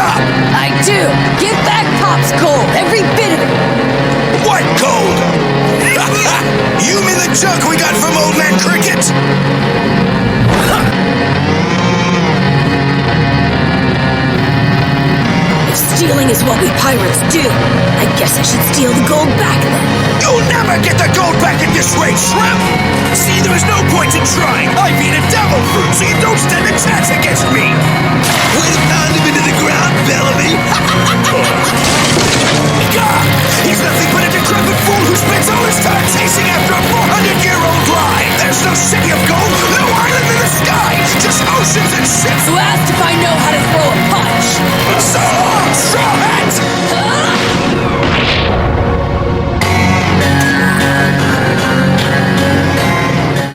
stop! I do! Give back Pop's gold, every bit of it! What gold? You mean the junk we got from Old Man Cricket? If stealing is what we pirates do, I guess I should steal the gold back then. You'll never get the gold back at this rate, shrimp! See, there is no point in trying. I've eaten devil fruit, so you don't stand a chance against me! Way to pound him into the ground, Bellamy! Gah! He's nothing but a decrepit fool who spends all his time chasing after a 400-year